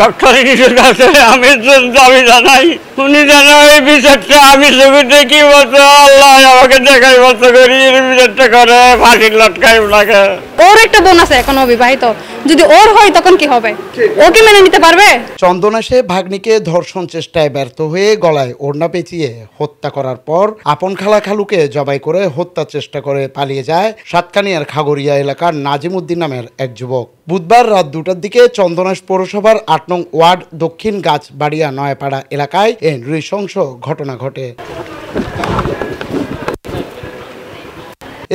Doctor ইউনূসের কাছে আমি দাবি জানাই, উনি যেন এই বিচারটা আমি চোখে কি বলতো আল্লাহ আমাকে দেখাই বলতো করি বিচারটা করে ফাঁসির লটকাই ওনাকে। ওর একটা বোন আছে এখন অবিবাহিত, যদি ওর হয় তখন কি হবে? ও কি মেনে নিতে পারবে? চন্দনাশে ভাগ্নিকে ধর্ষণ চেষ্টায় ব্যর্থ হয়ে গলায় ওড়না পেঁচিয়ে হত্যা করার পর আপন খালা খালুকে জবাই করে হত্যা চেষ্টা করে পালিয়ে যায় সাতকানিয়ার খাগড়িয়া এলাকার নাজিম উদ্দিন নামের এক যুবক। বুধবার রাত 2টার দিকে চন্দনাশ পৌরসভার 8 নং ওয়ার্ড দক্ষিণ গাছবাড়িয়া নয়াপাড়া এলাকায় এই নৃশংস ঘটনা ঘটে।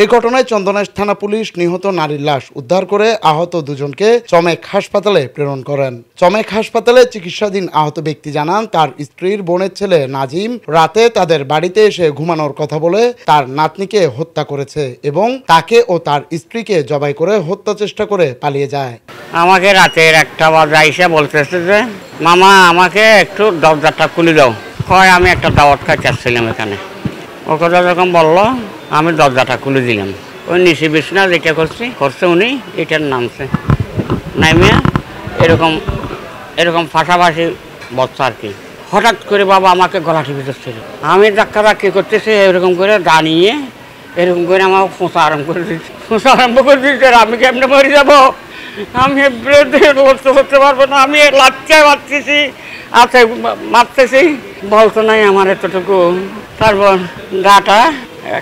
এই ঘটনায় চন্দনাশ থানা পুলিশ নিহত নারীর লাশ উদ্ধার করে আহত দুজনকে চমেক হাসপাতালে প্রেরণ করেন। চমেক হাসপাতালে চিকিৎসাধীন আহত ব্যক্তি জানান, তার স্ত্রীর বোনের ছেলে নাজিম রাতে তাদের বাড়িতে এসে ঘুমানোর কথা বলে তার নাতনিকে হত্যা করেছে এবং তাকে ও তার স্ত্রীকে জবাই করে হত্যা চেষ্টা করে পালিয়ে যায়। আমাকে রাতের 1টা বাজে এসে বলতেছে যে মামা আমাকে একটু দরজাটা খুলে দাও। হয় আমি একটা দাওয়াত খাইতে আসছিলাম এখানে। ও কথা যখন বললো আমি দরজাটা খুলে দিলাম। ওই নিচে বিছনা যেটা করছে উনি এটার নামছে নামিয়া এরকম ফাঁসাফাঁসি বসছে আর কি। হঠাৎ করে বাবা আমাকে গলা টিপে ধরছিল। আমি ধাক্কি করতেছি, এরকম করে দাঁড়িয়ে এরকম করে আমার ফোঁসা আরম্ভ করে দিচ্ছে। আমি কেমনে মরে যাবো? আমি করতে পারবো না, আমি লাচ্চায় মারতেছি আছে মারতেছি বলতো নাই আমার এতটুকু। তারপর গাটা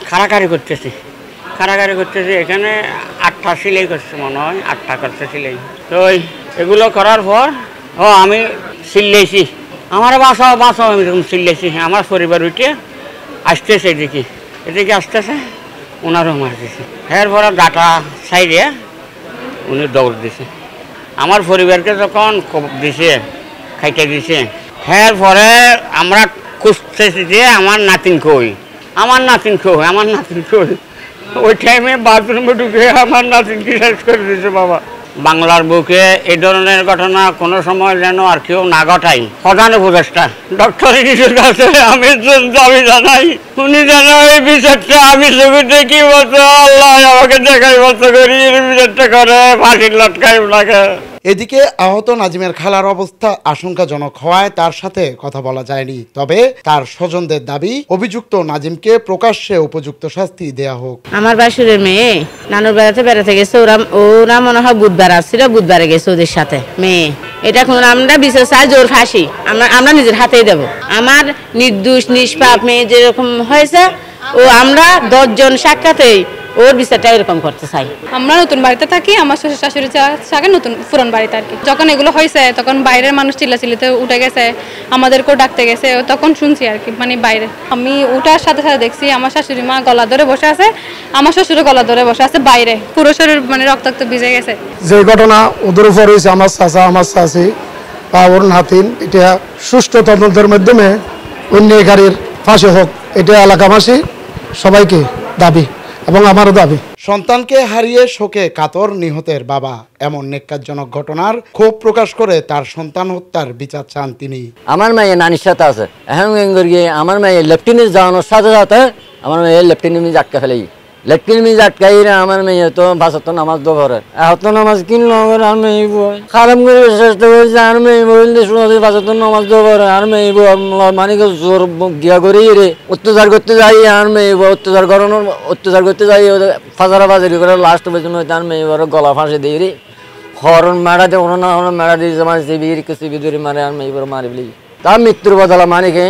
খাড়াখাড়ি করতেছি এখানে 8টা সিলাই করছে মনে হয়, 8টা করছে সিলাই। তো এগুলো করার পর আমি সিল্লাইছি, আমার বাসাও আমি এরকম সিল্লাইছি। আমার পরিবার উঠে আসতেছে এদিকে আসতেছে, ওনারও মারতেছে। এরপর গাটা সাইডে উনি দৌড় দিছে। আমার পরিবারকে যখন দিছে খাইতে দিছে, এরপরে আমরা খুঁজতেছি যে আমার নাতিন কই। ওই টাইমে বাথরুমে ঢুকে আমার নাতিনকে শেষ করে দিয়েছে বাবা। বাংলার বুকে এই ধরনের ঘটনা কোনো সময় যেন আর কেউ না ঘটাই প্রধান উপদেষ্টা ডক্টর ইউনূসের কাছে আমি দাবি জানাই, উনি যেন এই বিচারটা আমি চোখে কি বলতো আল্লাহ আমাকে দেখাই বলতো করি বিচারটা করে ফাঁসির লটকাই ওনাকে। এদিকে আহত নাজিমের খালার অবস্থা আশঙ্কাজনক হওয়ায় তার সাথে কথা বলা যায়নি। তবে তার স্বজনদের দাবি, অভিযুক্ত নাজিমকে প্রকাশ্যে উপযুক্ত শাস্তি দেয়া হোক। আমার বাসুরের মেয়ে নানুর বেড়াতে গেছে, ওরা মনে হয় বুধবার আসছিল, বুধবারে গেছে ওদের সাথে মেয়ে। এটা কোন আমরা বিচার চাই জোর ফাঁসি আমরা নিজের হাতেই দেব। আমার নির্দোষ নিষ্পাপ মেয়ে যেরকম হয়েছে ও আমরা 10 জন সাক্ষাতেই ওর বিচারটা এরকম করতে চাই। আমরা নতুন বাড়িতে থাকি, আমার শ্বশুর শাশুড়ি থাকে নতুন পুরান বাড়িতে আর কি। যখন এগুলো হয়েছে তখন বাইরের মানুষ চিল্লাচিল্লিতে উঠে গেছে, আমাদেরকেও ডাকতে গেছে, তখন শুনছি আর কি। মানে বাইরে আমি উঠার সাথে সাথে দেখছি আমার শাশুড়ি মা গলা ধরে বসে আছে, আমার শ্বশুরও গলা ধরে বসে আছে বাইরে, পুরো শরীর মানে রক্তাক্ত ভিজে গেছে। যে ঘটনা ওদের উপর হয়েছে আমার চাচা আমার চাচি বা ওর নাতিন, এটা সুষ্ঠু তদন্তের মাধ্যমে অন্যায়কারীর ফাঁসি হোক, এটা এলাকাবাসী সবাইকে দাবি এবং আমারও দাবি। সন্তানকে হারিয়ে শোকে কাতর নিহতের বাবা। এমন নেক্কারজনক ঘটনার ক্ষোভ প্রকাশ করে তার সন্তান হত্যার বিচার চান তিনি। আমার মেয়ে নানির সাথে আছে, এখন আমার মেয়ে লেফটেন্যান্ট যাওয়ানোর সাথে সাথে আমার মেয়ে লেফটেন্যান্ট আটকা ফেলে লেফটেন্যান্ট আটকাই আমার মেয়ে তো বাসত নামাজ দো ঘরে এত নামাজ কিনলো আর মেয়ে বই খারাপ করে চেষ্টা করেছে আর মেয়ে বললে শোনাছে বাসত নামাজ দো ঘরে আর মেয়ে মানে জোর গিয়া করি রে অত্যাচার করতে যাই আর মেয়ে অত্যাচার করতে যাই ফাজারা বাজারি করে লাস্ট বেতন হইতে আর মেয়ে গলা ফাঁসে দিই রে হরণ মেড়া দিয়ে ওনা মেড়া দিয়ে আমার সিবি ধরে মারে আর মেয়ে মারি বলি তার মৃত্যুর বদলা মানিকে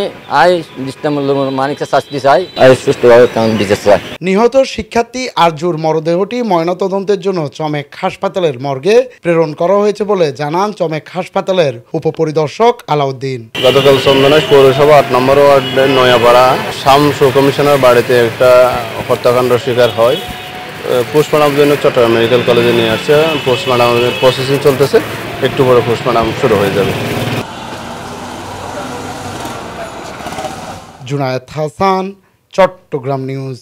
মানিককে শাস্তি চাই আর সুষ্ঠুভাবে বিচার চাই। নিহত শিক্ষার্থী আরজুর মরদেহটি ময়নাতদন্তের জন্য চমেক হাসপাতালের মর্গে প্রেরণ করা হয়েছে বলে জানান চমেক হাসপাতালের উপপরিদর্শক আলাউদ্দিন। গতকাল চন্দনাশ পৌরসভা 8 নম্বর ওয়ার্ডের নয়াপাড়া শামসু কমিশনার বাড়িতে একটা হত্যাকাণ্ড শিকার হয়। পোস্টমর্টমের জন্য চট্টগ্রাম মেডিকেল কলেজে নিয়ে আসছে। পোস্টমর্টমের প্রসেসিং চলতেছে, একটু পরে পোস্টমর্টম শুরু হয়ে যাবে। জুনায়েদ হাসান, চট্টগ্রাম নিউজ।